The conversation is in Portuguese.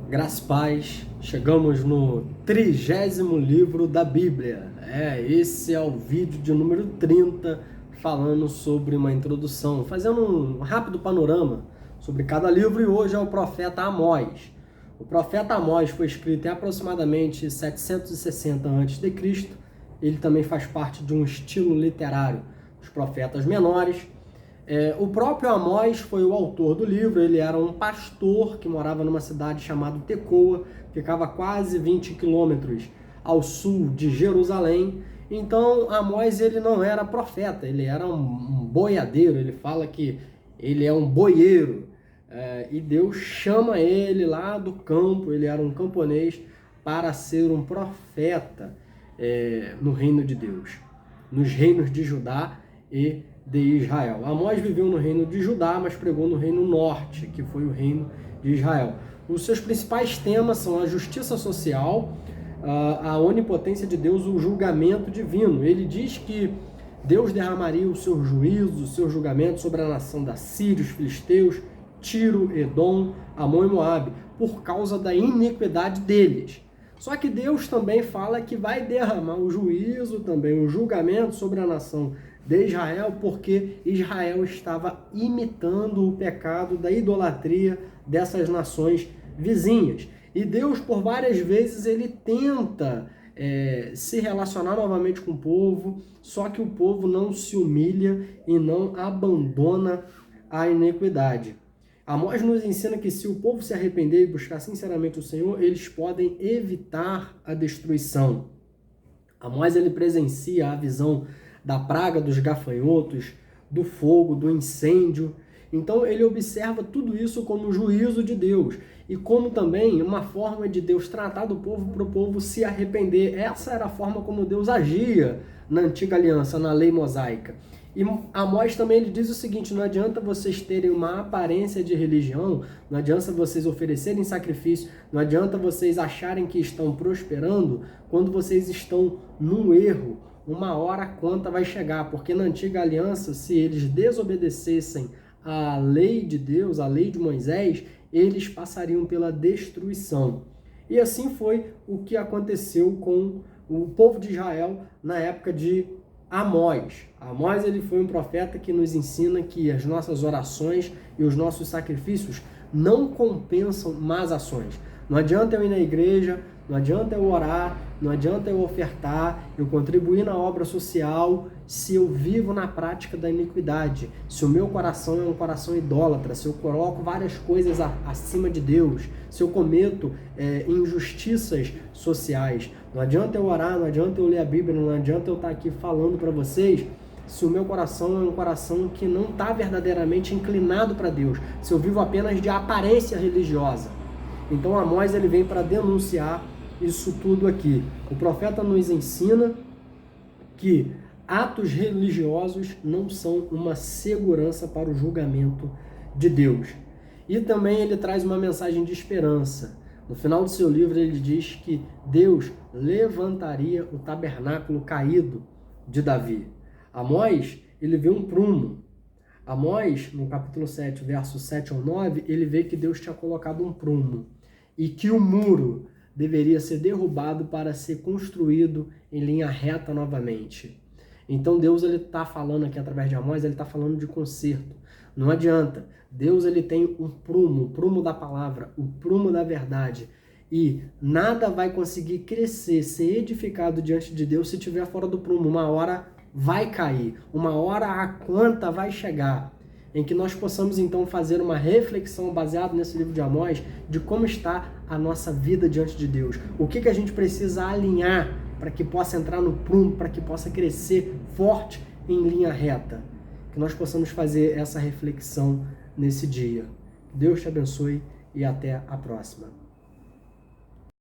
Graças e paz, chegamos no 30º livro da Bíblia. Esse é o vídeo de número 30, falando sobre uma introdução, fazendo um rápido panorama sobre cada livro, e hoje é o profeta Amós. O profeta Amós foi escrito em aproximadamente 760 a.C. Ele também faz parte de um estilo literário dos profetas menores. O próprio Amós foi o autor do livro. Ele era um pastor que morava numa cidade chamada Tecoa, ficava quase 20 quilômetros ao sul de Jerusalém. Então Amós ele não era profeta, ele era um boiadeiro. Ele fala que ele é um boieiro, e Deus chama ele lá do campo, ele era um camponês, para ser um profeta no reino de Deus, nos reinos de Judá e de Israel. Amós viveu no reino de Judá, mas pregou no reino norte, que foi o reino de Israel. Os seus principais temas são a justiça social, a onipotência de Deus, o julgamento divino. Ele diz que Deus derramaria o seu juízo, o seu julgamento sobre a nação da Síria, os filisteus, Tiro, Edom, Amon e Moabe, por causa da iniquidade deles. Só que Deus também fala que vai derramar o juízo, também o julgamento sobre a nação de Israel, porque Israel estava imitando o pecado da idolatria dessas nações vizinhas. E Deus, por várias vezes, ele tenta se relacionar novamente com o povo, só que o povo não se humilha e não abandona a iniquidade. Amós nos ensina que se o povo se arrepender e buscar sinceramente o Senhor, eles podem evitar a destruição. Amós ele presencia a visão da praga dos gafanhotos, do fogo, do incêndio. Então ele observa tudo isso como juízo de Deus e como também uma forma de Deus tratar do povo para o povo se arrepender. Essa era a forma como Deus agia na antiga aliança, na lei mosaica. E Amós também ele diz o seguinte: não adianta vocês terem uma aparência de religião, não adianta vocês oferecerem sacrifício, não adianta vocês acharem que estão prosperando quando vocês estão num erro. Uma hora a conta vai chegar, porque na antiga aliança, se eles desobedecessem à lei de Deus, à lei de Moisés, eles passariam pela destruição. E assim foi o que aconteceu com o povo de Israel na época de Amós. Amós ele foi um profeta que nos ensina que as nossas orações e os nossos sacrifícios não compensam más ações. Não adianta eu ir na igreja, não adianta eu orar, não adianta eu ofertar, eu contribuir na obra social, se eu vivo na prática da iniquidade, se o meu coração é um coração idólatra, se eu coloco várias coisas acima de Deus, se eu cometo injustiças sociais. Não adianta eu orar, não adianta eu ler a Bíblia, não adianta eu estar aqui falando para vocês, se o meu coração é um coração que não está verdadeiramente inclinado para Deus, se eu vivo apenas de aparência religiosa. Então Amós ele vem para denunciar isso tudo aqui. O profeta nos ensina que atos religiosos não são uma segurança para o julgamento de Deus. E também ele traz uma mensagem de esperança. No final do seu livro ele diz que Deus levantaria o tabernáculo caído de Davi. Amós, ele vê um prumo. Amós, no capítulo 7, versos 7 ao 9, ele vê que Deus tinha colocado um prumo e que o muro deveria ser derrubado para ser construído em linha reta novamente. Então Deus ele está falando aqui através de Amós, ele está falando de conserto. Não adianta. Deus ele tem um prumo, o prumo da palavra, o prumo da verdade. E nada vai conseguir crescer, ser edificado diante de Deus se estiver fora do prumo. Uma hora vai cair, uma hora a conta vai chegar, em que nós possamos então fazer uma reflexão baseada nesse livro de Amós, de como está a nossa vida diante de Deus. O que a gente precisa alinhar para que possa entrar no prumo, para que possa crescer forte em linha reta. Que nós possamos fazer essa reflexão nesse dia. Deus te abençoe e até a próxima.